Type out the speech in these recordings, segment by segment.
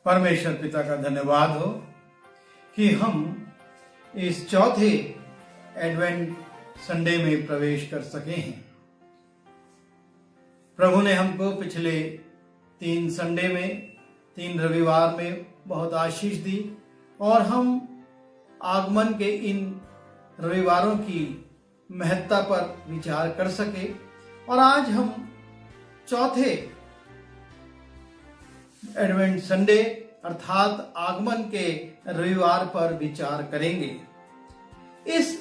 परमेश्वर पिता का धन्यवाद हो कि हम इस चौथे एडवेंट संडे में प्रवेश कर सके हैं। प्रभु ने हमको पिछले 3 संडे में, 3 रविवार में बहुत आशीष दी और हम आगमन के इन रविवारों की महत्ता पर विचार कर सके। और आज हम चौथे एडवेंट संडे अर्थात आगमन के रविवार पर विचार करेंगे। इस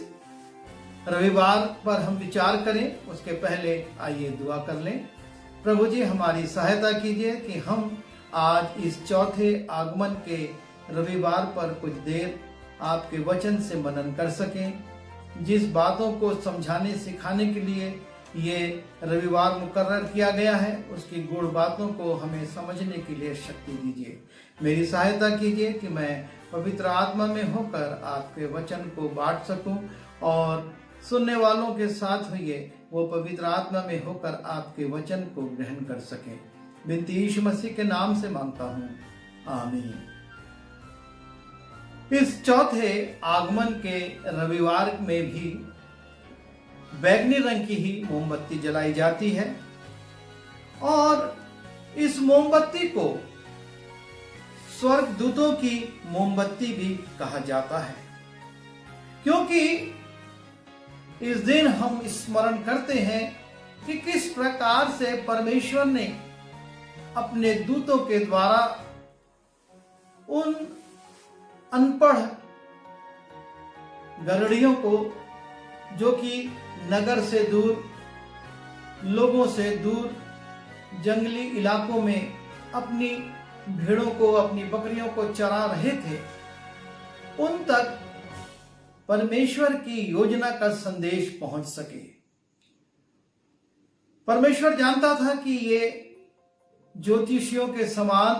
रविवार पर हम विचार करें उसके पहले आइए दुआ कर लें। प्रभु जी हमारी सहायता कीजिए कि हम आज इस चौथे आगमन के रविवार पर कुछ देर आपके वचन से मनन कर सकें। जिस बातों को समझाने सिखाने के लिए ये रविवार मुकर्रर किया गया है उसकी गूढ़ बातों को हमें समझने के लिए शक्ति दीजिए। मेरी सहायता कीजिए कि मैं पवित्र आत्मा में होकर आपके वचन को बांट सकूं और सुनने वालों के साथ हुए वो पवित्र आत्मा में होकर आपके वचन को ग्रहण कर सकें। विनती यीशु मसीह के नाम से मांगता हूं, आमीन। इस चौथे आगमन के रविवार में भी बैगनी रंग की ही मोमबत्ती जलाई जाती है और इस मोमबत्ती को स्वर्गदूतों की मोमबत्ती भी कहा जाता है, क्योंकि इस दिन हम स्मरण करते हैं कि किस प्रकार से परमेश्वर ने अपने दूतों के द्वारा उन अनपढ़ गरुड़ियों को, जो कि नगर से दूर, लोगों से दूर, जंगली इलाकों में अपनी भेड़ों को, अपनी बकरियों को चरा रहे थे, उन तक परमेश्वर की योजना का संदेश पहुंच सके। परमेश्वर जानता था कि ये ज्योतिषियों के समान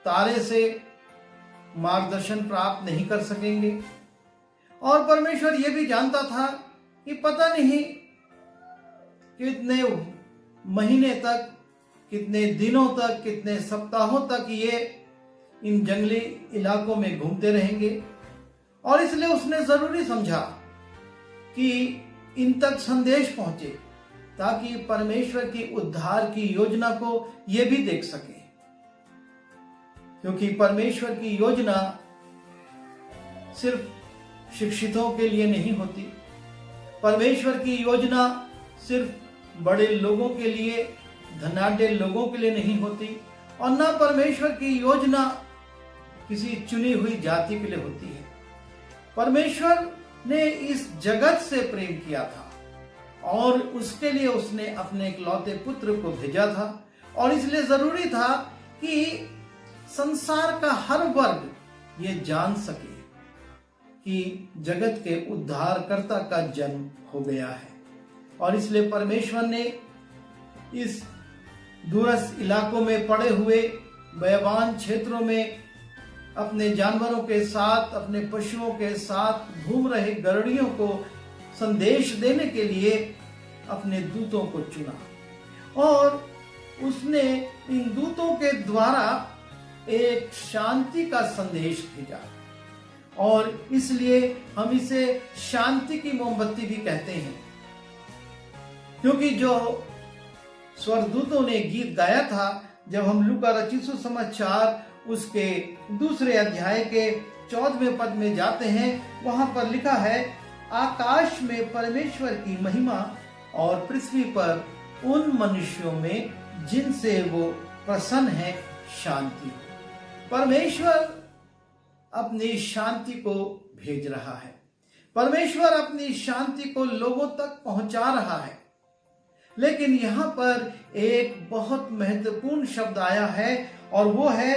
तारे से मार्गदर्शन प्राप्त नहीं कर सकेंगे और परमेश्वर ये भी जानता था कि पता नहीं कितने महीने तक, कितने दिनों तक, कितने सप्ताहों तक ये इन जंगली इलाकों में घूमते रहेंगे और इसलिए उसने जरूरी समझा कि इन तक संदेश पहुंचे ताकि परमेश्वर की उद्धार की योजना को ये भी देख सके। क्योंकि परमेश्वर की योजना सिर्फ शिक्षितों के लिए नहीं होती, परमेश्वर की योजना सिर्फ बड़े लोगों के लिए, धनाढ्य लोगों के लिए नहीं होती और ना परमेश्वर की योजना किसी चुनी हुई जाति के लिए होती है। परमेश्वर ने इस जगत से प्रेम किया था और उसके लिए उसने अपने इकलौते पुत्र को भेजा था और इसलिए जरूरी था कि संसार का हर वर्ग ये जान सके कि जगत के उद्धारकर्ता का जन्म हो गया है। और इसलिए परमेश्वर ने इस दूरस्थ इलाकों में पड़े हुए बयाबान क्षेत्रों में अपने जानवरों के साथ, अपने पशुओं के साथ घूम रहे गरुड़ियों को संदेश देने के लिए अपने दूतों को चुना और उसने इन दूतों के द्वारा एक शांति का संदेश भेजा और इसलिए हम इसे शांति की मोमबत्ती भी कहते हैं। क्योंकि जो स्वर्गदूतों ने गीत गाया था, जब हम लूका रचित सुसमाचार उसके 2 अध्याय के 14वें पद में जाते हैं, वहां पर लिखा है, आकाश में परमेश्वर की महिमा और पृथ्वी पर उन मनुष्यों में जिनसे वो प्रसन्न है शांति। परमेश्वर अपनी शांति को भेज रहा है, परमेश्वर अपनी शांति को लोगों तक पहुंचा रहा है। लेकिन यहाँ पर एक बहुत महत्वपूर्ण शब्द आया है और वो है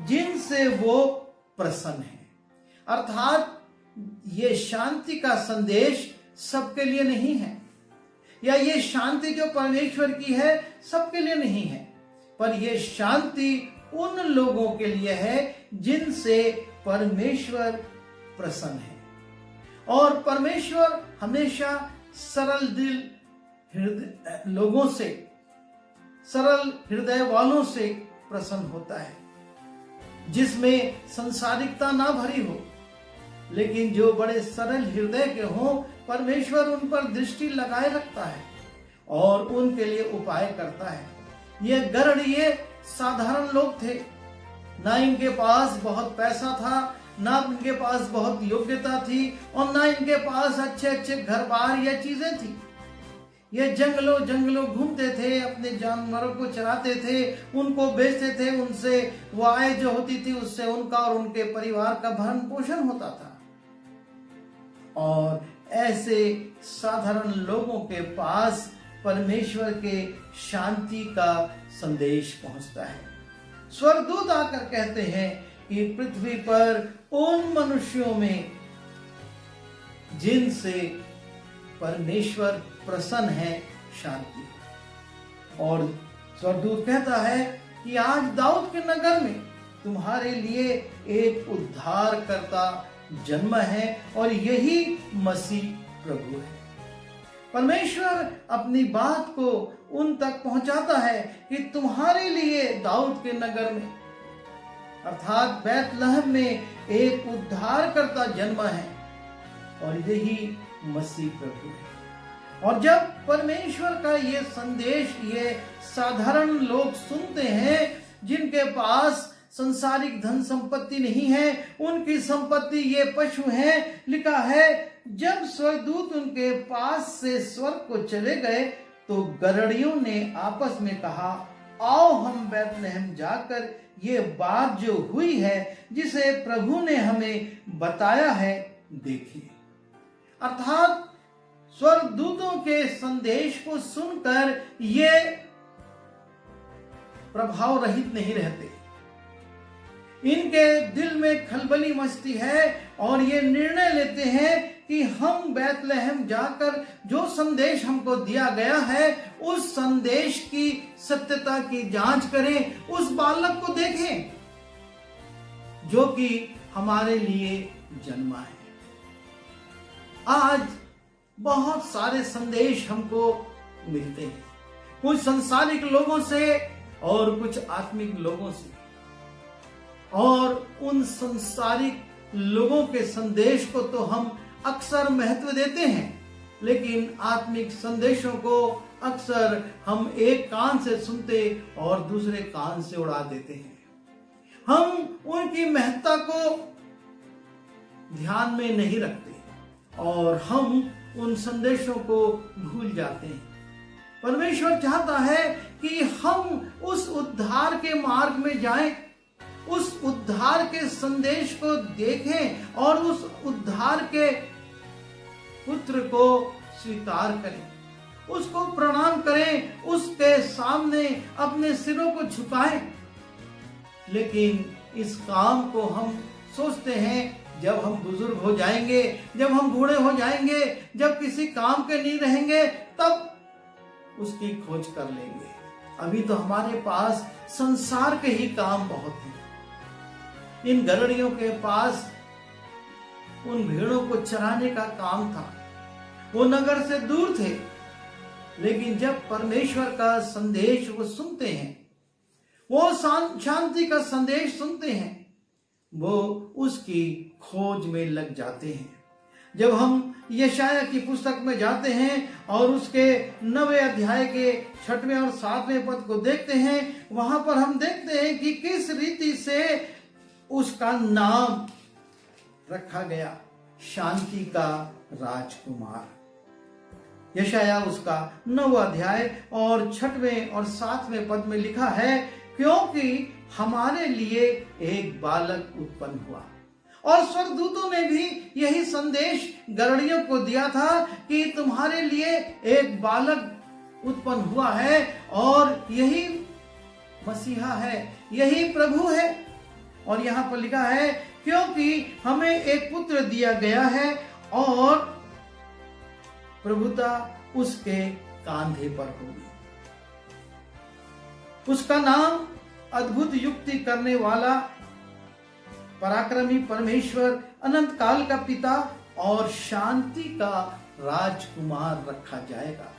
जिनसे वो प्रसन्न है। अर्थात ये शांति का संदेश सबके लिए नहीं है, या ये शांति जो परमेश्वर की है सबके लिए नहीं है, पर ये शांति उन लोगों के लिए है जिनसे परमेश्वर प्रसन्न है। और परमेश्वर हमेशा सरल दिल लोगों से, सरल हृदय वालों से प्रसन्न होता है। जिसमें संसारिकता ना भरी हो, लेकिन जो बड़े सरल हृदय के हों, परमेश्वर उन पर दृष्टि लगाए रखता है और उनके लिए उपाय करता है। ये गरड़िए साधारण लोग थे, ना इनके पास बहुत पैसा था, ना इनके पास बहुत योग्यता थी और ना इनके पास अच्छे अच्छे घर बार या चीजें थी। ये जंगलों जंगलों घूमते थे, अपने जानवरों को चराते थे, उनको बेचते थे, उनसे वो आय जो होती थी उससे उनका और उनके परिवार का भरण पोषण होता था। और ऐसे साधारण लोगों के पास परमेश्वर के शांति का संदेश पहुंचता है। स्वर्गदूत आकर कहते हैं कि पृथ्वी पर उन मनुष्यों में जिनसे परमेश्वर प्रसन्न है शांति। और स्वर्गदूत कहता है कि आज दाऊद के नगर में तुम्हारे लिए एक उद्धारकर्ता जन्म है और यही मसीह प्रभु है। परमेश्वर अपनी बात को उन तक पहुंचाता है कि तुम्हारे लिए दाऊद के नगर में अर्थात बैतलहम में एक उद्धारकर्ता जन्म है और यही मसीह प्रभु है। और जब परमेश्वर का ये संदेश ये साधारण लोग सुनते हैं, जिनके पास संसारिक धन संपत्ति नहीं है, उनकी संपत्ति ये पशु हैं, लिखा है जब स्वर्गदूत उनके पास से स्वर्ग को चले गए तो गरड़ियों ने आपस में कहा, आओ हम बैतलहम जाकर ये बात जो हुई है जिसे प्रभु ने हमें बताया है देखें। अर्थात स्वर्गदूतों के संदेश को सुनकर ये प्रभाव रहित नहीं रहते, इनके दिल में खलबली मचती है और ये निर्णय लेते हैं कि हम बैतलहम जाकर जो संदेश हमको दिया गया है उस संदेश की सत्यता की जांच करें, उस बालक को देखें जो कि हमारे लिए जन्मा है। आज बहुत सारे संदेश हमको मिलते हैं, कुछ संसारिक लोगों से और कुछ आत्मिक लोगों से, और उन संसारिक लोगों के संदेश को तो हम अक्सर महत्व देते हैं, लेकिन आत्मिक संदेशों को अक्सर हम एक कान से सुनते और दूसरे कान से उड़ा देते हैं। हम उनकी महत्ता को ध्यान में नहीं रखते और हम उन संदेशों को भूल जाते हैं। परमेश्वर चाहता है कि हम उस उद्धार के मार्ग में जाएं, उस उद्धार के संदेश को देखें और उस उद्धार के पुत्र को स्वीकार करें, उसको प्रणाम करें, उसके सामने अपने सिरों को झुकाएं। लेकिन इस काम को हम सोचते हैं जब हम बुजुर्ग हो जाएंगे, जब हम बूढ़े हो जाएंगे, जब किसी काम के नहीं रहेंगे तब उसकी खोज कर लेंगे। अभी तो हमारे पास संसार के ही काम बहुत हैं। इन गरड़ियों के पास उन भेड़ों को चराने का काम था, वो नगर से दूर थे, लेकिन जब परमेश्वर का संदेश वो सुनते हैं, वो शांति का संदेश सुनते हैं, वो उसकी खोज में लग जाते हैं। जब हम यशाया की पुस्तक में जाते हैं और उसके 9वें अध्याय के 6वें और 7वें पद को देखते हैं, वहां पर हम देखते हैं कि किस रीति से उसका नाम रखा गया, शांति का राजकुमार। यशाया उसका 9वां अध्याय और 6वें और 7वें पद में लिखा है, क्योंकि हमारे लिए एक बालक उत्पन्न हुआ। और स्वर्गदूतों ने भी यही संदेश गरड़ियों को दिया था कि तुम्हारे लिए एक बालक उत्पन्न हुआ है और यही मसीहा है, यही प्रभु है। और यहाँ पर लिखा है, क्योंकि हमें एक पुत्र दिया गया है और प्रभुता उसके कांधे पर होगी। उसका नाम अद्भुत युक्ति करने वाला, पराक्रमी परमेश्वर, अनंत काल का पिता और शांति का राजकुमार रखा जाएगा।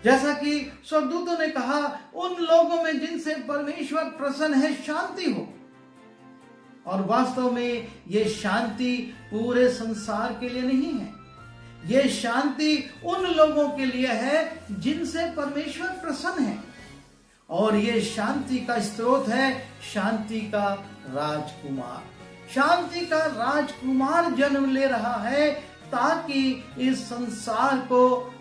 जैसा कि स्वर्गदूतों ने कहा, उन लोगों में जिनसे परमेश्वर प्रसन्न है शांति हो। और वास्तव में ये शांति पूरे संसार के लिए नहीं है। ये शांति उन लोगों के लिए है जिनसे परमेश्वर प्रसन्न है, और ये शांति का स्रोत है शांति का राजकुमार। शांति का राजकुमार जन्म ले रहा है ताकि इस संसार को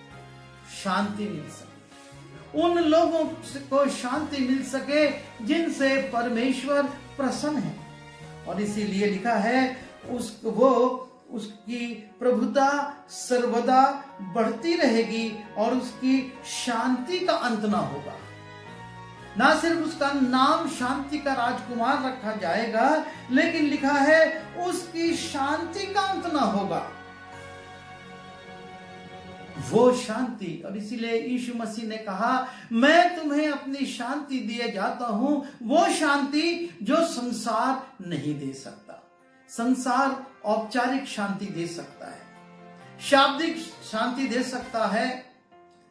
शांति मिल सके, उन लोगों को शांति मिल सके जिनसे परमेश्वर प्रसन्न है। और इसीलिए लिखा है उसकी प्रभुता सर्वदा बढ़ती रहेगी और उसकी शांति का अंत ना होगा। ना सिर्फ उसका नाम शांति का राजकुमार रखा जाएगा, लेकिन लिखा है उसकी शांति का अंत ना होगा, वो शांति। और इसीलिए यीशु मसीह ने कहा, मैं तुम्हें अपनी शांति दिए जाता हूं, वो शांति जो संसार नहीं दे सकता। संसार औपचारिक शांति दे सकता है, शाब्दिक शांति दे सकता है,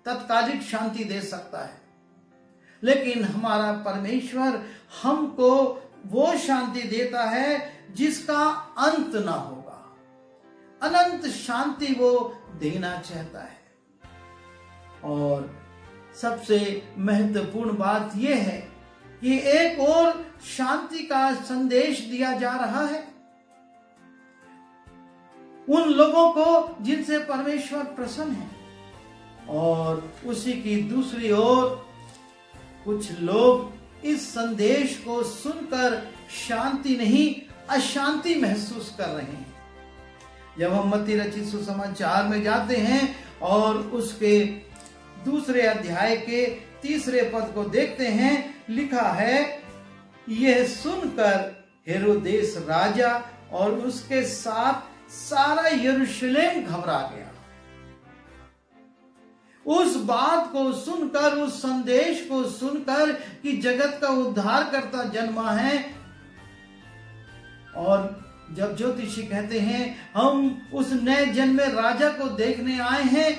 तत्कालिक शांति दे सकता है, लेकिन हमारा परमेश्वर हमको वो शांति देता है जिसका अंत ना होगा। अनंत शांति वो देना चाहता है। और सबसे महत्वपूर्ण बात यह है कि एक और शांति का संदेश दिया जा रहा है उन लोगों को जिनसे परमेश्वर प्रसन्न है, और उसी की दूसरी ओर कुछ लोग इस संदेश को सुनकर शांति नहीं अशांति महसूस कर रहे हैं। जब हम मत्ती रचित सुसमाचार में जाते हैं और उसके दूसरे अध्याय के 3 पद को देखते हैं, लिखा है, यह सुनकर हेरोदेस राजा और उसके साथ सारा यरूशलेम घबरा गया। उस बात को सुनकर, उस संदेश को सुनकर कि जगत का उद्धारकर्ता जन्मा है, और जब ज्योतिषी कहते हैं हम उस नए जन्मे राजा को देखने आए हैं,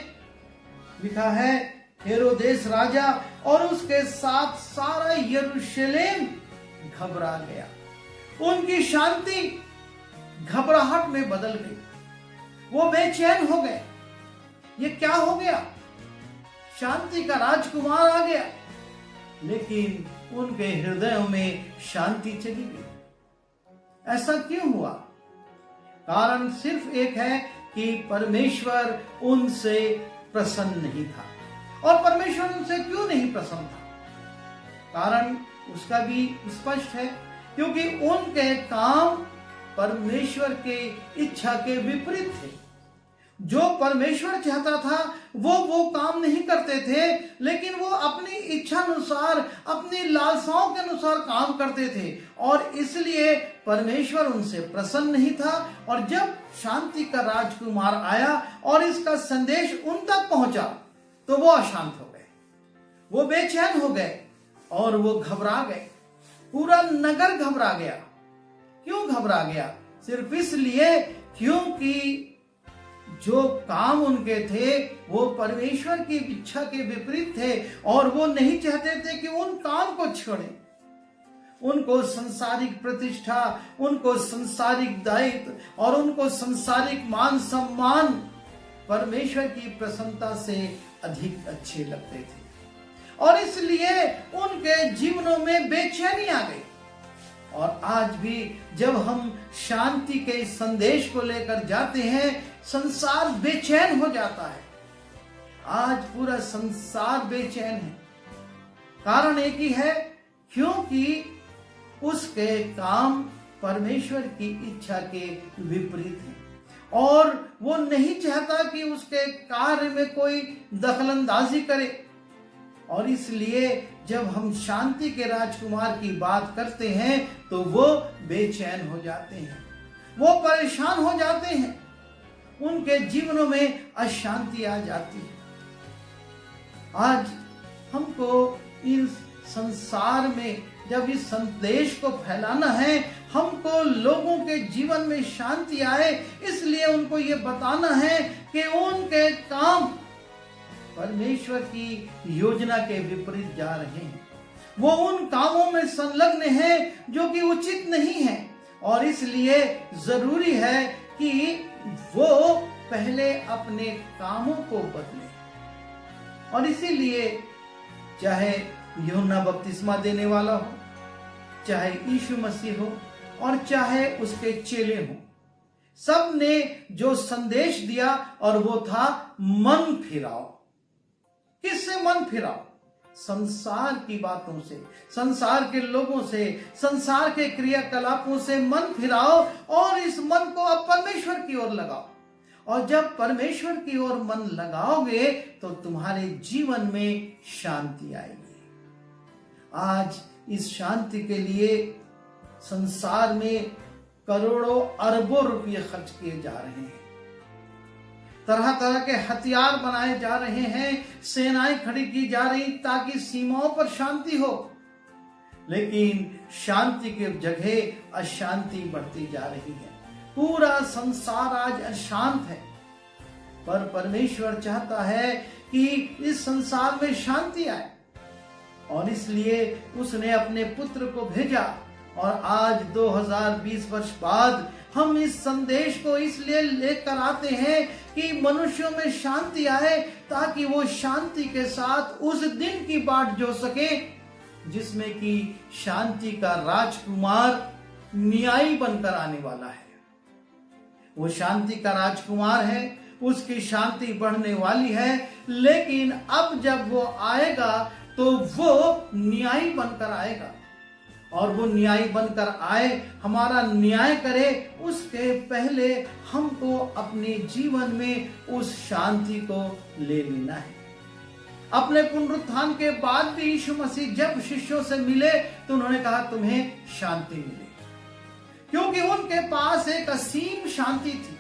लिखा है हेरोदेस राजा और उसके साथ सारा यरूशलेम घबरा गया। उनकी शांति घबराहट में बदल गई, वो बेचैन हो गए। ये क्या हो गया? शांति का राजकुमार आ गया, लेकिन उनके हृदयों में शांति चली गई। ऐसा क्यों हुआ? कारण सिर्फ एक है कि परमेश्वर उनसे प्रसन्न नहीं था। और परमेश्वर उनसे क्यों नहीं प्रसन्न था? कारण उसका भी स्पष्ट है, क्योंकि उनके काम परमेश्वर के इच्छा के विपरीत थे। जो परमेश्वर चाहता था वो काम नहीं करते थे, लेकिन वो अपनी इच्छा अनुसार, अपनी लालसाओं के अनुसार काम करते थे, और इसलिए परमेश्वर उनसे प्रसन्न नहीं था। और जब शांति का राजकुमार आया और इसका संदेश उन तक पहुंचा, तो वो अशांत हो गए, वो बेचैन हो गए और वो घबरा गए। पूरा नगर घबरा गया। क्यों घबरा गया? सिर्फ इसलिए क्योंकि जो काम उनके थे वो परमेश्वर की इच्छा के विपरीत थे, और वो नहीं चाहते थे कि उन काम को छोड़ें। उनको संसारिक प्रतिष्ठा, उनको संसारिक दायित्व और उनको संसारिक मान सम्मान परमेश्वर की प्रसन्नता से अधिक अच्छे लगते थे, और इसलिए उनके जीवनों में बेचैनी आ गई। और आज भी जब हम शांति के संदेश को लेकर जाते हैं, संसार बेचैन हो जाता है। आज पूरा संसार बेचैन है। कारण एक ही है, क्योंकि उसके काम परमेश्वर की इच्छा के विपरीत है, और वो नहीं चाहता कि उसके कार्य में कोई दखलंदाजी करे। और इसलिए जब हम शांति के राजकुमार की बात करते हैं तो वो बेचैन हो जाते हैं, वो परेशान हो जाते हैं, उनके जीवनों में अशांति आ जाती है। आज हमको इस संसार में जब इस संदेश को फैलाना है, हमको लोगों के जीवन में शांति आए, इसलिए उनको ये बताना है कि उनके काम परमेश्वर की योजना के विपरीत जा रहे हैं। वो उन कामों में संलग्न हैं जो कि उचित नहीं है। और इसलिए जरूरी है कि वो पहले अपने कामों को बदले। और इसीलिए चाहे यूहन्ना बपतिस्मा देने वाला हो, चाहे यीशु मसीह हो, और चाहे उसके चेले हो, सब ने जो संदेश दिया और वो था मन फिराओ। किससे मन फिराओ? संसार की बातों से, संसार के लोगों से, संसार के क्रियाकलापों से मन फिराओ और इस मन को अब परमेश्वर की ओर लगाओ। और जब परमेश्वर की ओर मन लगाओगे तो तुम्हारे जीवन में शांति आएगी। आज इस शांति के लिए संसार में करोड़ों अरबों रुपये खर्च किए जा रहे हैं, तरह तरह के हथियार बनाए जा रहे हैं, सेनाएं खड़ी की जा रही ताकि सीमाओं पर शांति हो, लेकिन शांति की जगह अशांति बढ़ती जा रही है। पूरा संसार आज अशांत है, पर परमेश्वर चाहता है कि इस संसार में शांति आए, और इसलिए उसने अपने पुत्र को भेजा। और आज 2020 वर्ष बाद हम इस संदेश को इसलिए लेकर आते हैं कि मनुष्यों में शांति आए, ताकि वो शांति के साथ उस दिन की बाट जो सके जिसमें कि शांति का राजकुमार न्यायी बनकर आने वाला है। वो शांति का राजकुमार है, उसकी शांति बढ़ने वाली है, लेकिन अब जब वो आएगा तो वो न्यायी बनकर आएगा, और वो न्यायी बनकर आए, हमारा न्याय करे, उसके पहले हमको अपने जीवन में उस शांति को ले लेना है। अपने पुनरुत्थान के बाद भी यीशु मसीह जब शिष्यों से मिले तो उन्होंने कहा तुम्हें शांति मिले, क्योंकि उनके पास एक असीम शांति थी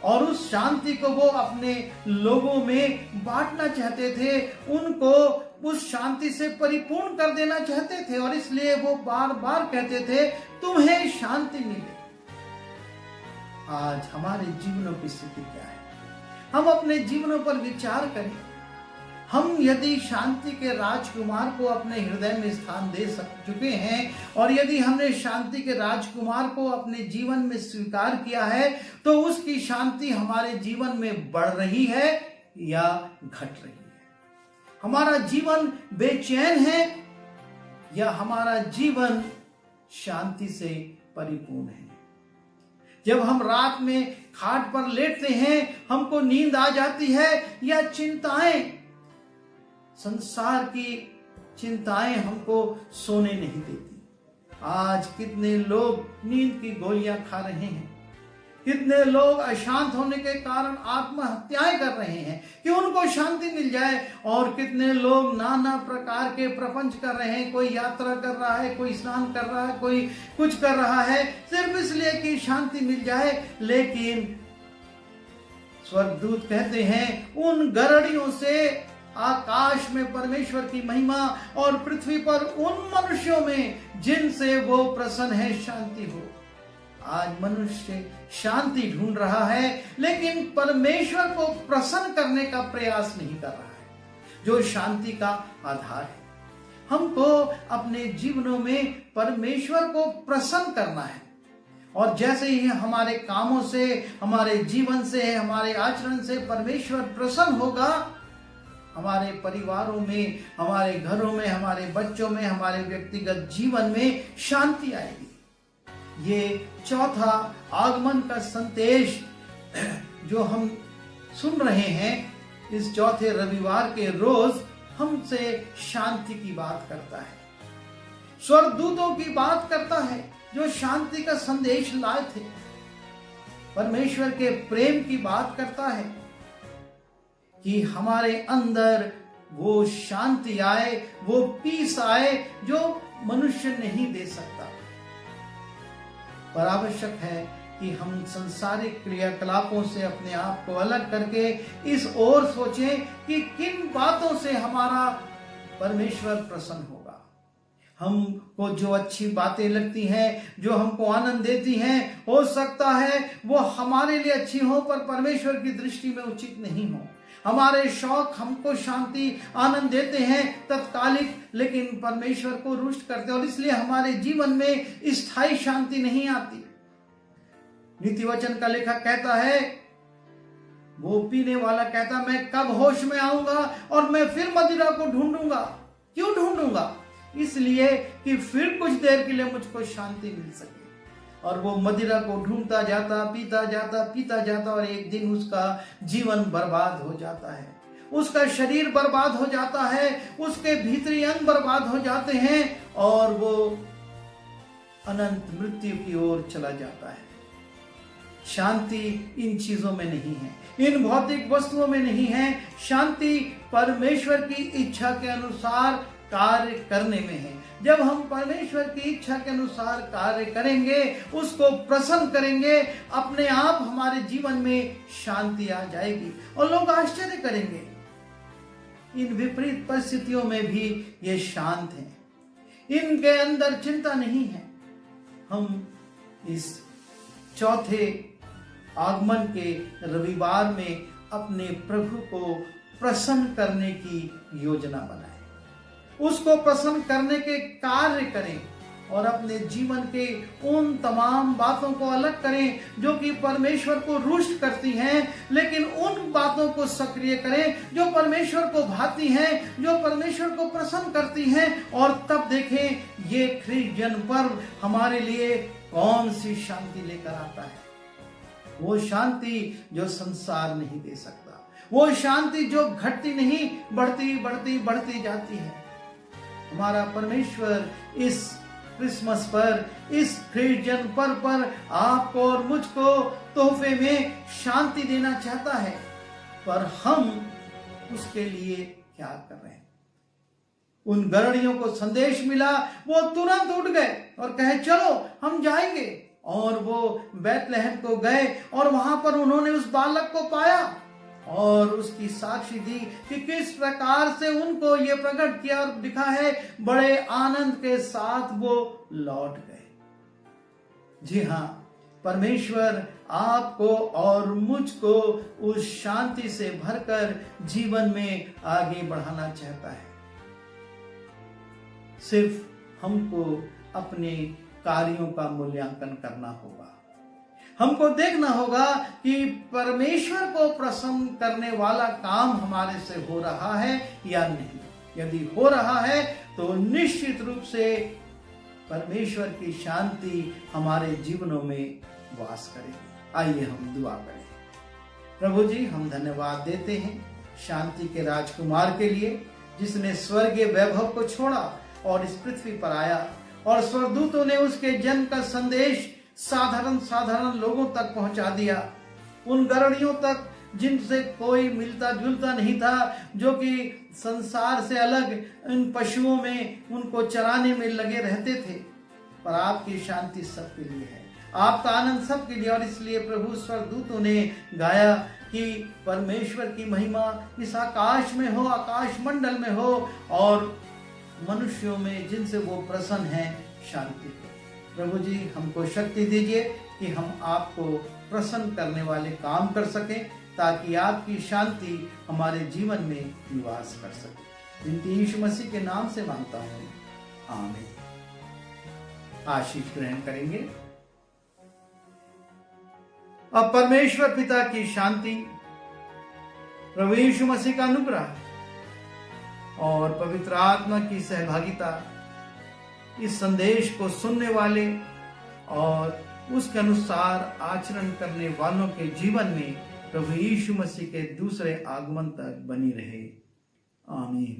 और उस शांति को वो अपने लोगों में बांटना चाहते थे, उनको उस शांति से परिपूर्ण कर देना चाहते थे, और इसलिए वो बार बार कहते थे तुम्हें शांति मिले। आज हमारे जीवनों की स्थिति क्या है? हम अपने जीवनों पर विचार करें। हम यदि शांति के राजकुमार को अपने हृदय में स्थान दे चुके हैं, और यदि हमने शांति के राजकुमार को अपने जीवन में स्वीकार किया है, तो उसकी शांति हमारे जीवन में बढ़ रही है या घट रही है? हमारा जीवन बेचैन है या हमारा जीवन शांति से परिपूर्ण है? जब हम रात में खाट पर लेटते हैं, हमको नींद आ जाती है या चिंताएं, संसार की चिंताएं हमको सोने नहीं देती? आज कितने लोग नींद की गोलियां खा रहे हैं, कितने लोग अशांत होने के कारण आत्महत्याएं कर रहे हैं कि उनको शांति मिल जाए, और कितने लोग नाना प्रकार के प्रपंच कर रहे हैं। कोई यात्रा कर रहा है, कोई स्नान कर रहा है, कोई कुछ कर रहा है सिर्फ इसलिए कि शांति मिल जाए। लेकिन स्वर्गदूत कहते हैं उन गरड़ियों से आकाश में परमेश्वर की महिमा और पृथ्वी पर उन मनुष्यों में जिनसे वो प्रसन्न है शांति हो। आज मनुष्य शांति ढूंढ रहा है, लेकिन परमेश्वर को प्रसन्न करने का प्रयास नहीं कर रहा है, जो शांति का आधार है। हमको अपने जीवनों में परमेश्वर को प्रसन्न करना है, और जैसे ही हमारे कामों से, हमारे जीवन से, हमारे आचरण से परमेश्वर प्रसन्न होगा, हमारे परिवारों में, हमारे घरों में, हमारे बच्चों में, हमारे व्यक्तिगत जीवन में शांति आएगी। ये चौथा आगमन का संदेश जो हम सुन रहे हैं, इस चौथे रविवार के रोज हमसे शांति की बात करता है, स्वर्गदूतों की बात करता है जो शांति का संदेश लाए थे, परमेश्वर के प्रेम की बात करता है कि हमारे अंदर वो शांति आए, वो पीस आए जो मनुष्य नहीं दे सकता। पर आवश्यक है कि हम संसारिक क्रियाकलापों से अपने आप को अलग करके इस ओर सोचें कि किन बातों से हमारा परमेश्वर प्रसन्न होगा। हमको जो अच्छी बातें लगती हैं, जो हमको आनंद देती हैं, हो सकता है वो हमारे लिए अच्छी हो पर परमेश्वर की दृष्टि में उचित नहीं हो। हमारे शौक हमको शांति आनंद देते हैं तत्कालिक, लेकिन परमेश्वर को रुष्ट करते हैं और इसलिए हमारे जीवन में स्थायी शांति नहीं आती। नीति वचन का लेखक कहता है, वो पीने वाला कहता, मैं कब होश में आऊंगा और मैं फिर मदिरा को ढूंढूंगा। क्यों ढूंढूंगा? इसलिए कि फिर कुछ देर के लिए मुझको शांति मिल सके। और वो मदिरा को ढूंढता जाता, पीता जाता और एक दिन उसका जीवन बर्बाद हो जाता है, उसका शरीर बर्बाद हो जाता है, उसके भीतरी अंग बर्बाद हो जाते हैं और वो अनंत मृत्यु की ओर चला जाता है। शांति इन चीजों में नहीं है, इन भौतिक वस्तुओं में नहीं है। शांति परमेश्वर की इच्छा के अनुसार कार्य करने में है। जब हम परमेश्वर की इच्छा के अनुसार कार्य करेंगे, उसको प्रसन्न करेंगे, अपने आप हमारे जीवन में शांति आ जाएगी और लोग आश्चर्य करेंगे। इन विपरीत परिस्थितियों में भी ये शांत हैं, इनके अंदर चिंता नहीं है। हम इस चौथे आगमन के रविवार में अपने प्रभु को प्रसन्न करने की योजना बनाएं, उसको प्रसन्न करने के कार्य करें और अपने जीवन के उन तमाम बातों को अलग करें जो कि परमेश्वर को रुष्ट करती हैं, लेकिन उन बातों को सक्रिय करें जो परमेश्वर को भाती हैं, जो परमेश्वर को प्रसन्न करती हैं। और तब देखें ये क्रिश्चियन पर्व हमारे लिए कौन सी शांति लेकर आता है। वो शांति जो संसार नहीं दे सकता, वो शांति जो घटती नहीं, बढ़ती जाती है। हमारा परमेश्वर इस क्रिसमस पर, इस क्रिश्चियन पर्व पर आपको और मुझको तोहफे में शांति देना चाहता है, पर हम उसके लिए क्या कर रहे हैं? उन गरणियों को संदेश मिला, वो तुरंत उठ गए और कहे चलो हम जाएंगे। और वो बैतलहम को गए और वहां पर उन्होंने उस बालक को पाया और उसकी साक्षी दी कि किस प्रकार से उनको ये प्रकट किया और दिखा है, बड़े आनंद के साथ वो लौट गए। जी हाँ, परमेश्वर आपको और मुझको उस शांति से भरकर जीवन में आगे बढ़ाना चाहता है। सिर्फ हमको अपने कार्यों का मूल्यांकन करना होगा। हमको देखना होगा कि परमेश्वर को प्रसन्न करने वाला काम हमारे से हो रहा है या नहीं। यदि हो रहा है तो निश्चित रूप से परमेश्वर की शांति हमारे जीवनों में वास करेगी। आइए हम दुआ करें। प्रभु जी, हम धन्यवाद देते हैं शांति के राजकुमार के लिए, जिसने स्वर्गीय वैभव को छोड़ा और इस पृथ्वी पर आया और स्वर्गदूतों ने उसके जन्म का संदेश साधारण लोगों तक पहुंचा दिया, उन गरणियों तक जिनसे कोई मिलता जुलता नहीं था, जो कि संसार से अलग इन पशुओं में उनको चराने में लगे रहते थे। पर आपकी शांति सबके लिए है, आपका आनंद सबके लिए। और इसलिए प्रभु स्वर्गदूतों ने गाया कि परमेश्वर की महिमा इस आकाश में हो, आकाश मंडल में हो, और मनुष्यों में जिनसे वो प्रसन्न है शांति हो। प्रभु जी, हमको शक्ति दीजिए कि हम आपको प्रसन्न करने वाले काम कर सकें, ताकि आपकी शांति हमारे जीवन में निवास कर सके। जिनकी यीशु मसीह के नाम से मांगता हूँ, आमीन। आशीष ग्रहण करेंगे। अब परमेश्वर पिता की शांति, प्रभु यीशु मसीह का अनुग्रह और पवित्र आत्मा की सहभागिता इस संदेश को सुनने वाले और उसके अनुसार आचरण करने वालों के जीवन में प्रभु यीशु मसीह के दूसरे आगमन तक बनी रहे। आमीन।